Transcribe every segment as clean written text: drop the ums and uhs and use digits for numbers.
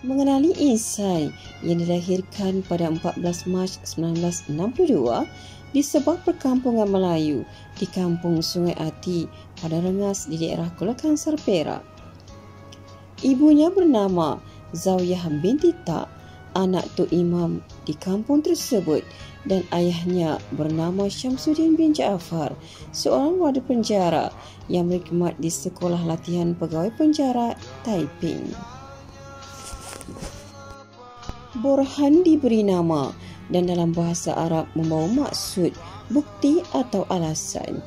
Mengenali Isai yang dilahirkan pada 14 Mac 1962 di sebuah perkampungan Melayu di Kampung Sungai Ati pada Rengas di daerah Kolakansar, Perak. Ibunya bernama Zawiyah binti Tak, anak Tok Imam di kampung tersebut, dan ayahnya bernama Syamsuddin bin Jaafar, seorang warga penjara yang berkhidmat di Sekolah Latihan Pegawai Penjara Taiping. Borhan diberi nama dan dalam bahasa Arab membawa maksud, bukti atau alasan.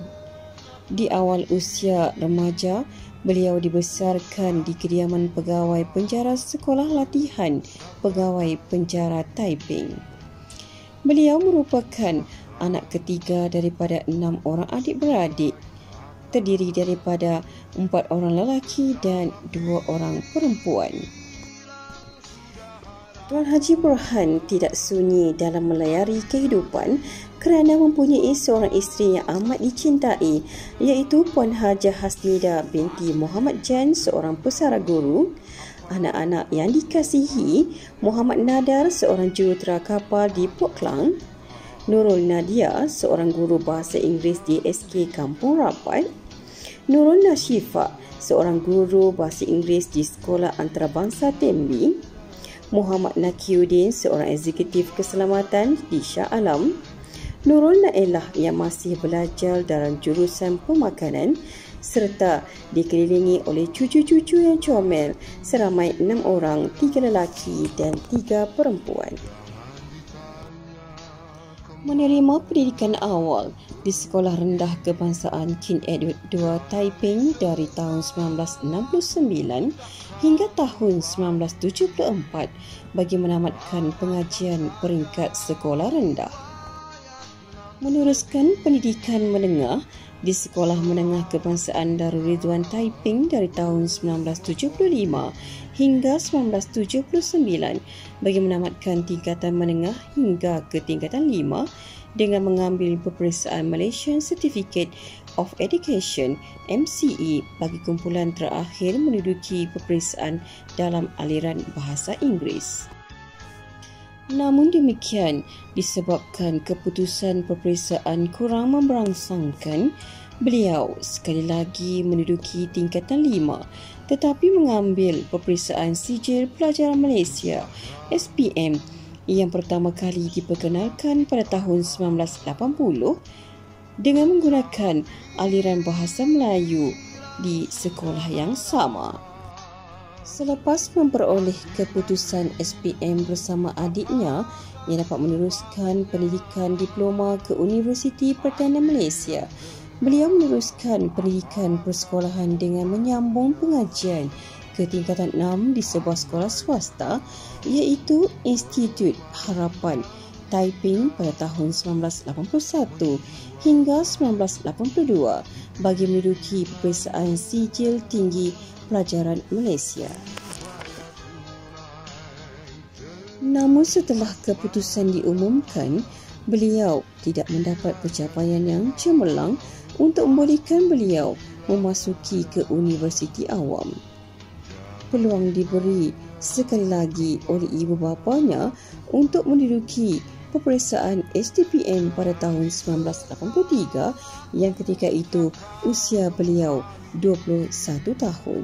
Di awal usia remaja, beliau dibesarkan di kediaman pegawai penjara Sekolah Latihan Pegawai Penjara Taiping. Beliau merupakan anak ketiga daripada 6 orang adik-beradik, terdiri daripada 4 orang lelaki dan 2 orang perempuan. Tuan Haji Borhan tidak sunyi dalam melayari kehidupan kerana mempunyai seorang isteri yang amat dicintai, iaitu Puan Hajah Hasnida binti Muhammad Jan, seorang pesara guru. Anak-anak yang dikasihi: Muhammad Nadar, seorang jurutera kapal di Port Klang; Nurul Nadia, seorang guru bahasa Inggeris di SK Kampung Rapat; Nurul Nashifa, seorang guru bahasa Inggeris di Sekolah Antarabangsa Tembi; Muhammad Nakiuddin, seorang eksekutif keselamatan di Shah Alam; Nurul Naelah yang masih belajar dalam jurusan pemakanan, serta dikelilingi oleh cucu-cucu yang comel seramai 6 orang, 3 lelaki dan 3 perempuan. Menerima pendidikan awal di Sekolah Rendah Kebangsaan King Edward II Taiping dari tahun 1969 hingga tahun 1974 bagi menamatkan pengajian peringkat sekolah rendah. Meneruskan pendidikan menengah di Sekolah Menengah Kebangsaan Darul Ridwan Taiping dari tahun 1975 hingga 1979 bagi menamatkan tingkatan menengah hingga ke tingkatan 5 dengan mengambil peperiksaan Malaysian Certificate of Education MCE bagi kumpulan terakhir menduduki peperiksaan dalam aliran bahasa Inggeris. Namun demikian, disebabkan keputusan peperiksaan kurang memberangsangkan, beliau sekali lagi menduduki tingkatan 5 tetapi mengambil peperiksaan Sijil Pelajaran Malaysia SPM yang pertama kali diperkenalkan pada tahun 1980 dengan menggunakan aliran bahasa Melayu di sekolah yang sama. Selepas memperoleh keputusan SPM bersama adiknya yang dapat meneruskan pendidikan diploma ke Universiti Perdana Malaysia, beliau meneruskan pendidikan persekolahan dengan menyambung pengajian ke tingkatan 6 di sebuah sekolah swasta, iaitu Institut Harapan Taiping pada tahun 1981 hingga 1982 bagi menduduki peperiksaan Sijil Tinggi Pelajaran Malaysia. Namun setelah keputusan diumumkan, beliau tidak mendapat pencapaian yang cemerlang untuk membolehkan beliau memasuki ke universiti awam. Peluang diberi sekali lagi oleh ibu bapanya untuk menduduki peperiksaan STPM pada tahun 1983 yang ketika itu usia beliau 21 tahun.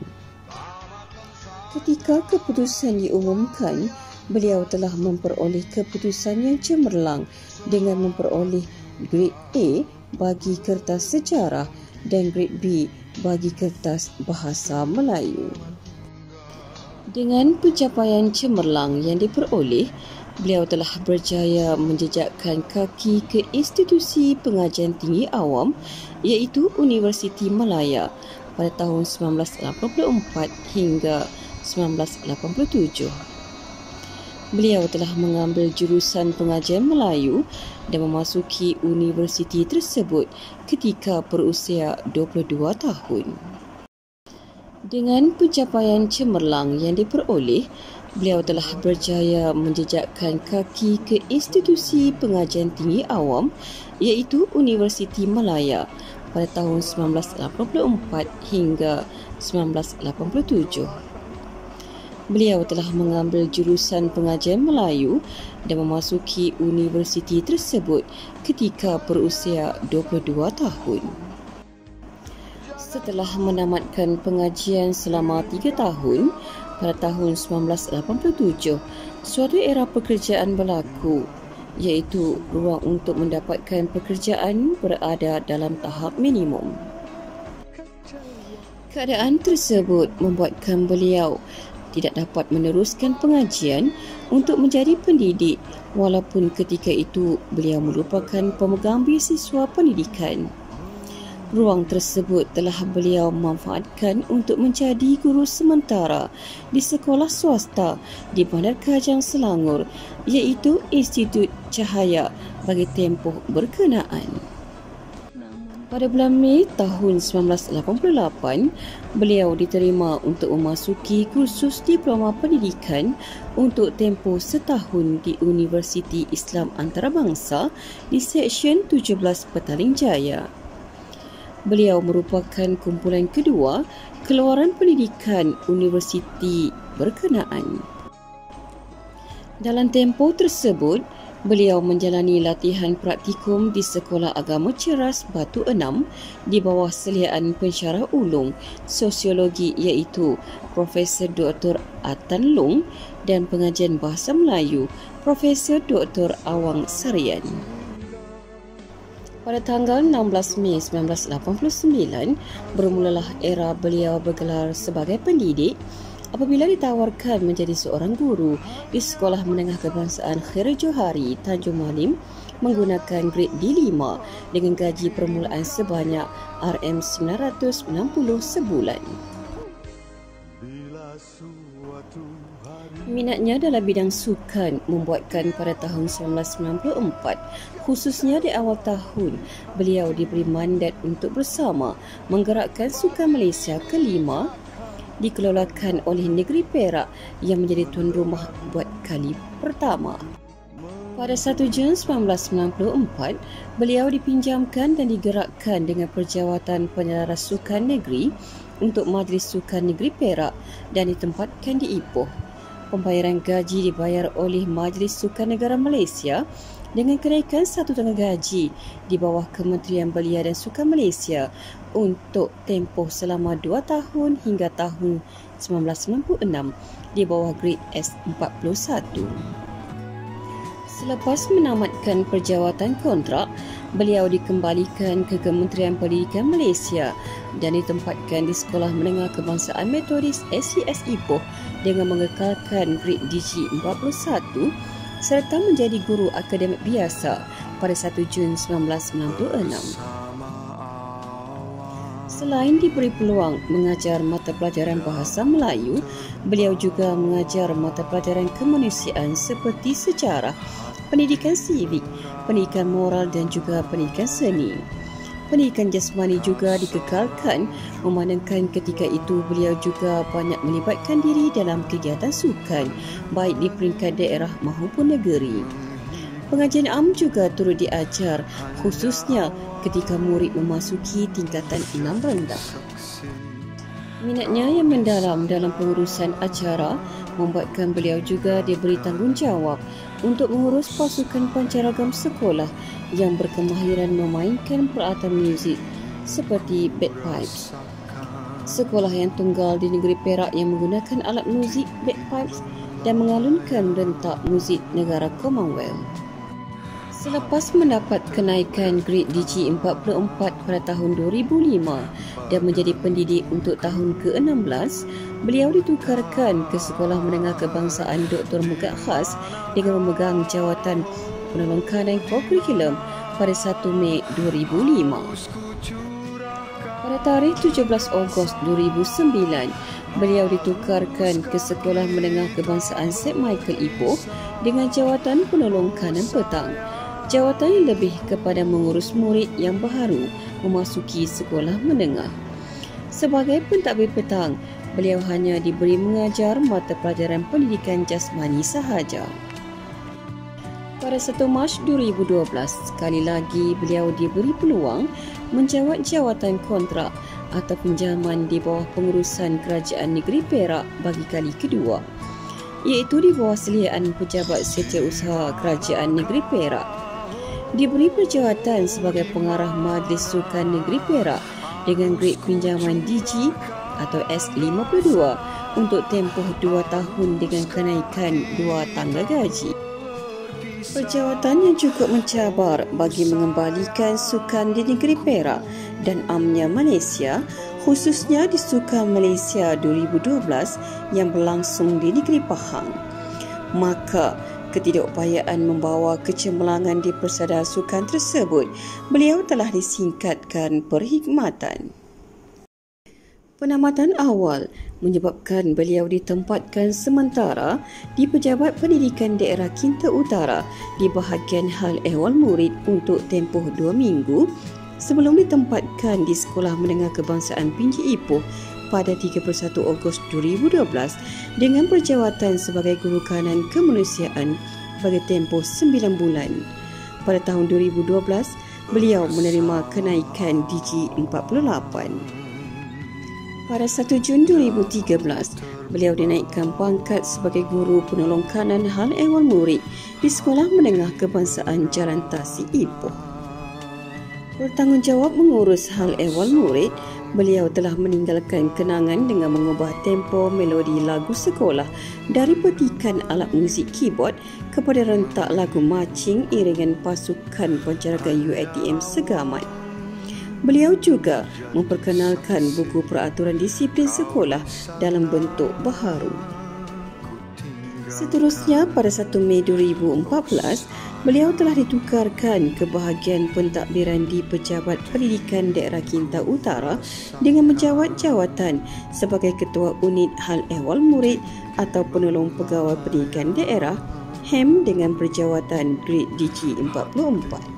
Ketika keputusan diumumkan, beliau telah memperoleh keputusan yang cemerlang dengan memperoleh grade A bagi kertas sejarah dan grade B bagi kertas bahasa Melayu. Dengan pencapaian cemerlang yang diperoleh, beliau telah berjaya menjejakkan kaki ke institusi pengajian tinggi awam, iaitu Universiti Malaya pada tahun 1984 hingga 1987. Beliau telah mengambil jurusan pengajian Melayu dan memasuki universiti tersebut ketika berusia 22 tahun. Dengan pencapaian cemerlang yang diperoleh, beliau telah berjaya menjejakkan kaki ke institusi pengajian tinggi awam, iaitu Universiti Malaya pada tahun 1984 hingga 1987. Beliau telah mengambil jurusan pengajian Melayu dan memasuki universiti tersebut ketika berusia 22 tahun. Setelah menamatkan pengajian selama 3 tahun, pada tahun 1987, suatu era pekerjaan berlaku, iaitu ruang untuk mendapatkan pekerjaan berada dalam tahap minimum. Keadaan tersebut membuatkan beliau tidak dapat meneruskan pengajian untuk menjadi pendidik, walaupun ketika itu beliau merupakan pemegang beasiswa pendidikan. Ruang tersebut telah beliau manfaatkan untuk menjadi guru sementara di sekolah swasta di Bandar Kajang, Selangor, iaitu Institut Cahaya bagi tempoh berkenaan. Pada bulan Mei tahun 1988, beliau diterima untuk memasuki kursus diploma pendidikan untuk tempoh setahun di Universiti Islam Antarabangsa di Seksyen 17 Petaling Jaya. Beliau merupakan kumpulan kedua keluaran pendidikan universiti berkenaan. Dalam tempoh tersebut, beliau menjalani latihan praktikum di Sekolah Agama Ceras Batu Enam di bawah seliaan pensyarah ulung sosiologi iaitu Profesor Dr. Atan Long dan pengajian Bahasa Melayu Profesor Dr. Awang Sarian. Pada tanggal 16 Mei 1989, bermulalah era beliau bergelar sebagai pendidik apabila ditawarkan menjadi seorang guru di Sekolah Menengah Kebangsaan Khairul Johari, Tanjung Malim menggunakan grade D5 dengan gaji permulaan sebanyak RM960 sebulan. Minatnya dalam bidang sukan membuatkan pada tahun 1994, khususnya di awal tahun, beliau diberi mandat untuk bersama menggerakkan Sukan Malaysia ke-5 dikelolakan oleh negeri Perak yang menjadi tuan rumah buat kali pertama. Pada 1 Jun 1994, beliau dipinjamkan dan digerakkan dengan Perjawatan Penyelaras Sukan Negeri untuk Majlis Sukan Negeri Perak dan ditempatkan di Ipoh. Pembayaran gaji dibayar oleh Majlis Sukan Negara Malaysia dengan kenaikan 1/2 gaji di bawah Kementerian Belia dan Sukan Malaysia untuk tempoh selama 2 tahun hingga tahun 1996 di bawah grade S41. Selepas menamatkan perjawatan kontrak, beliau dikembalikan ke Kementerian Pendidikan Malaysia dan ditempatkan di Sekolah Menengah Kebangsaan Metodis SCS Ipoh dengan mengekalkan grade DG 41 serta menjadi guru akademik biasa pada 1 Jun 1996. Selain diberi peluang mengajar mata pelajaran Bahasa Melayu, beliau juga mengajar mata pelajaran kemanusiaan seperti sejarah, pendidikan sivik, pendidikan moral dan juga pendidikan seni. Pendidikan jasmani juga dikekalkan memandangkan ketika itu beliau juga banyak melibatkan diri dalam kegiatan sukan baik di peringkat daerah maupun negeri. Pengajian am juga turut diajar khususnya ketika murid memasuki tingkatan 6 rendah. Minatnya yang mendalam dalam pengurusan acara membuatkan beliau juga diberi tanggungjawab untuk mengurus pasukan pancaragam sekolah yang berkemahiran memainkan peralatan muzik seperti bagpipes. Sekolah yang tunggal di negeri Perak yang menggunakan alat muzik bagpipes dan mengalunkan rentak muzik negara Commonwealth. Selepas mendapat kenaikan grade DG 44 pada tahun 2005 dan menjadi pendidik untuk tahun ke-16, beliau ditukarkan ke Sekolah Menengah Kebangsaan Dr. Megat Khas dengan memegang jawatan penolong kanan kurikulum pada 1 Mei 2005. Pada tarikh 17 Ogos 2009, beliau ditukarkan ke Sekolah Menengah Kebangsaan St. Michael Ipoh dengan jawatan penolong kanan petang. Jawatan yang lebih kepada mengurus murid yang baru memasuki sekolah menengah. Sebagai pentadbir petang, beliau hanya diberi mengajar mata pelajaran pendidikan jasmani sahaja. Pada 1 Mac 2012, sekali lagi beliau diberi peluang menjawat jawatan kontrak atau pinjaman di bawah pengurusan Kerajaan Negeri Perak bagi kali kedua, iaitu di bawah seliaan Pejabat Setiausaha Kerajaan Negeri Perak. Diberi perjawatan sebagai pengarah Majlis Sukan Negeri Perak dengan grade pinjaman DG atau S52 untuk tempoh 2 tahun dengan kenaikan 2 tangga gaji. Perjawatan yang cukup mencabar bagi mengembalikan sukan di negeri Perak dan amnya Malaysia, khususnya di Sukan Malaysia 2012 yang berlangsung di negeri Pahang. Maka, ketidakupayaan membawa kecemerlangan di persada sukan tersebut, beliau telah disingkatkan perkhidmatan. Penamatan awal menyebabkan beliau ditempatkan sementara di Pejabat Pendidikan Daerah Kinta Utara di bahagian hal ehwal murid untuk tempoh 2 minggu sebelum ditempatkan di Sekolah Menengah Kebangsaan Pinji Ipoh pada 31 Ogos 2012 dengan perjawatan sebagai Guru Kanan Kemanusiaan bagi tempoh 9 bulan. Pada tahun 2012, beliau menerima kenaikan DG 48. Pada 1 Jun 2013, beliau dinaikkan pangkat sebagai Guru Penolong Kanan Hal Ehwal Murid di Sekolah Menengah Kebangsaan Jalan Tasik Ipoh. Bertanggungjawab mengurus hal ehwal murid, beliau telah meninggalkan kenangan dengan mengubah tempo melodi lagu sekolah dari petikan alat muzik keyboard kepada rentak lagu marching iringan pasukan pencaragan UiTM Segamat. Beliau juga memperkenalkan buku peraturan disiplin sekolah dalam bentuk baharu. Seterusnya, pada 1 Mei 2014, beliau telah ditukarkan ke bahagian pentadbiran di Pejabat Pendidikan Daerah Kinta Utara dengan menjawat jawatan sebagai Ketua Unit Hal Ehwal Murid atau Penolong Pegawai Pendidikan Daerah HEM dengan perjawatan grade DG 44.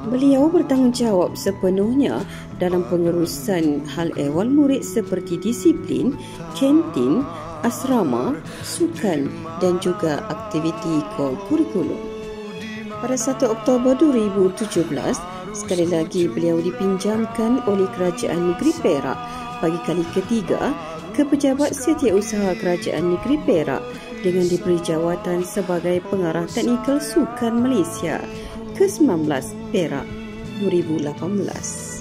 Beliau bertanggungjawab sepenuhnya dalam pengurusan hal ehwal murid seperti disiplin, kantin, asrama, sukan dan juga aktiviti kurikulum. Pada 1 Oktober 2017, sekali lagi beliau dipinjamkan oleh Kerajaan Negeri Perak bagi kali ketiga ke Pejabat Setiausaha Kerajaan Negeri Perak dengan diberi jawatan sebagai Pengarah Teknikal Sukan Malaysia ke-19 Perak 2018.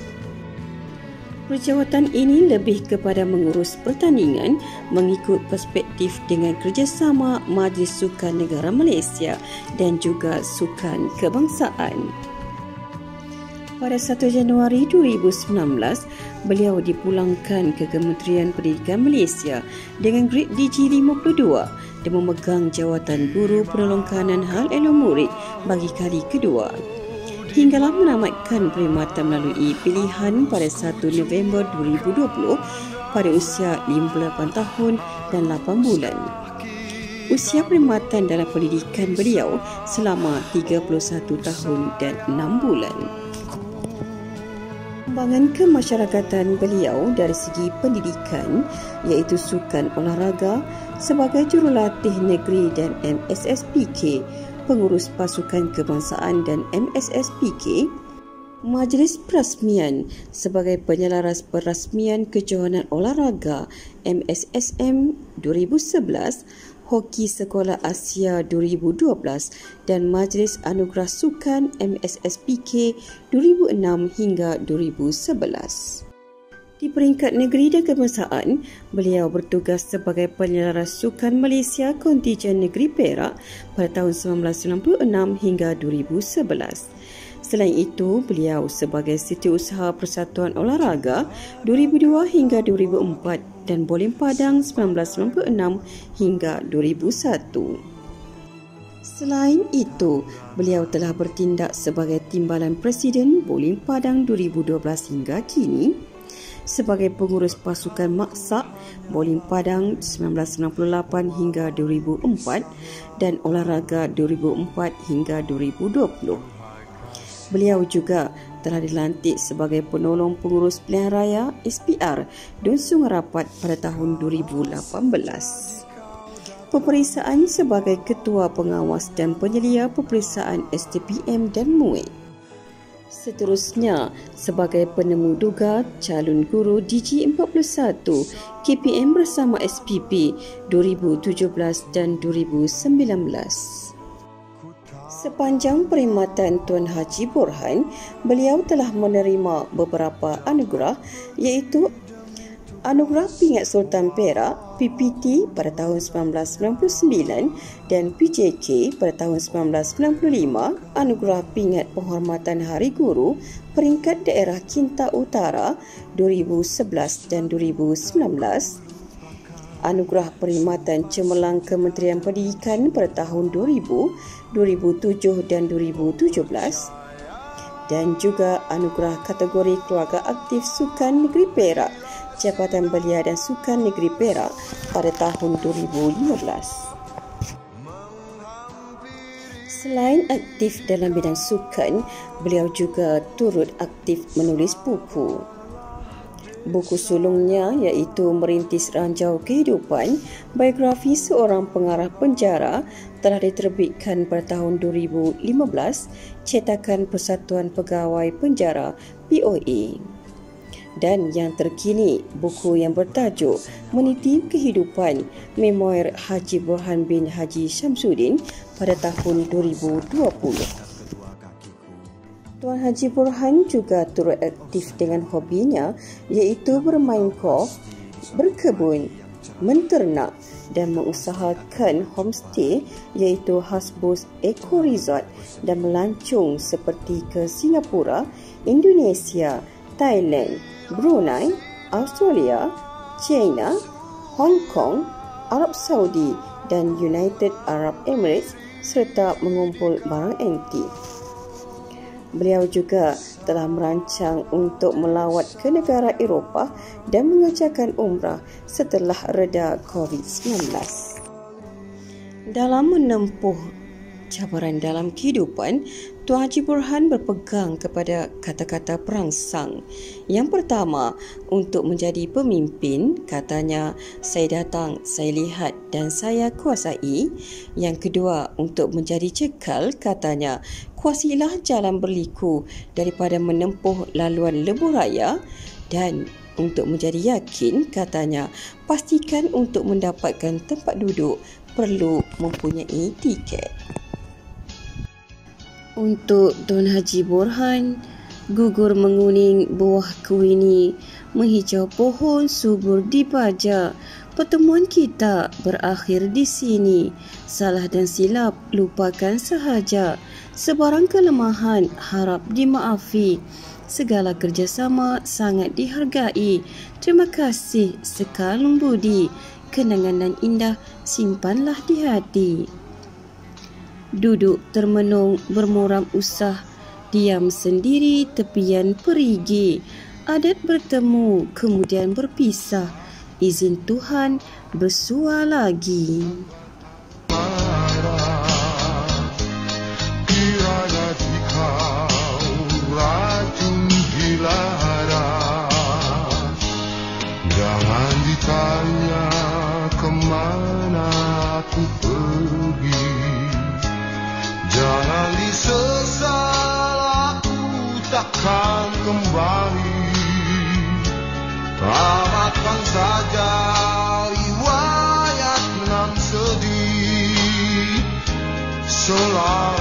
Perjawatan ini lebih kepada mengurus pertandingan mengikut perspektif dengan kerjasama Majlis Sukan Negara Malaysia dan juga sukan kebangsaan. Pada 1 Januari 2019, beliau dipulangkan ke Kementerian Pendidikan Malaysia dengan grade DG 52 dan memegang jawatan Guru Penolong Kanan Hal Ehwal Murid bagi kali kedua. Hinggalah menamatkan perkhidmatan melalui pilihan pada 1 November 2020 pada usia 58 tahun dan 8 bulan. Usia perkhidmatan dalam pendidikan beliau selama 31 tahun dan 6 bulan. Kembangan kemasyarakatan beliau dari segi pendidikan iaitu sukan olahraga sebagai jurulatih negeri dan MSSPK, pengurus pasukan kebangsaan dan MSSPK, Majlis Perasmian sebagai penyelaras perasmian kejohanan olahraga MSSM 2011, Hoki Sekolah Asia 2012 dan Majlis Anugerah Sukan MSSPK 2006 hingga 2011. Di peringkat negeri dan kebangsaan, beliau bertugas sebagai penyelaras sukan Malaysia kontijen negeri Perak pada tahun 1996 hingga 2011. Selain itu, beliau sebagai Setiausaha Persatuan Olahraga 2002 hingga 2004 dan Bolim Padang 1996 hingga 2001. Selain itu, beliau telah bertindak sebagai Timbalan Presiden Bolim Padang 2012 hingga kini, sebagai pengurus pasukan Maksak Bolim Padang 1968 hingga 2004 dan Olahraga 2004 hingga 2020. Beliau juga telah dilantik sebagai penolong pengurus pilihan raya SPR Dun Sungai Rapat pada tahun 2018. Peperiksaan sebagai Ketua Pengawas dan Penyelia Peperiksaan STPM dan MUIT. Seterusnya, sebagai penemu duga calon guru DG41 KPM bersama SPP 2017 dan 2019. Sepanjang perkhidmatan Tuan Haji Borhan, beliau telah menerima beberapa anugerah iaitu Anugerah Pingat Sultan Perak PPT pada tahun 1999 dan PJK pada tahun 1995, Anugerah Pingat Penghormatan Hari Guru peringkat daerah Kinta Utara 2011 dan 2019, Anugerah Perkhidmatan Cemerlang Kementerian Pendidikan pada tahun 2000, 2007 dan 2017, dan juga Anugerah Kategori Keluarga Aktif Sukan Negeri Perak Jabatan Belia dan Sukan Negeri Perak pada tahun 2015. Selain aktif dalam bidang sukan, beliau juga turut aktif menulis buku. Buku sulungnya iaitu Merintis Ranjau Kehidupan, biografi seorang pengarah penjara, telah diterbitkan pada tahun 2015, cetakan Persatuan Pegawai Penjara POA. Dan yang terkini, buku yang bertajuk Meniti Kehidupan, Memoir Haji Borhan bin Haji Syamsuddin pada tahun 2020. Tuan Haji Borhan juga turut aktif dengan hobinya iaitu bermain golf, berkebun, menternak dan mengusahakan homestay iaitu Houseboat Eco Resort dan melancong seperti ke Singapura, Indonesia, Thailand, Brunei, Australia, China, Hong Kong, Arab Saudi dan United Arab Emirates serta mengumpul barang antik. Beliau juga telah merancang untuk melawat ke negara Eropah dan mengerjakan umrah setelah reda COVID-19. Dalam menempuh cabaran dalam kehidupan, Tuan Haji Borhan berpegang kepada kata-kata perangsang. Yang pertama, untuk menjadi pemimpin, katanya, saya datang, saya lihat dan saya kuasai. Yang kedua, untuk menjadi cekal, katanya, kuasilah jalan berliku daripada menempuh laluan lebuh raya. Dan untuk menjadi yakin, katanya, pastikan untuk mendapatkan tempat duduk perlu mempunyai tiket. Untuk Tuan Haji Borhan, gugur menguning buah kuini, menghijau pohon subur di baja. Pertemuan kita berakhir di sini. Salah dan silap lupakan sahaja. Sebarang kelemahan harap dimaafi. Segala kerjasama sangat dihargai. Terima kasih sekalung budi. Kenangan dan indah simpanlah di hati. Duduk termenung bermuram usah, diam sendiri tepian perigi. Adat bertemu kemudian berpisah, izin Tuhan bersua lagi. Kiranya dikau racun gila haras, jangan ditanya kemana aku pergi. Jangan disesal, aku takkan kembali. Tamatkan saja riwayat nan sedih. Selalu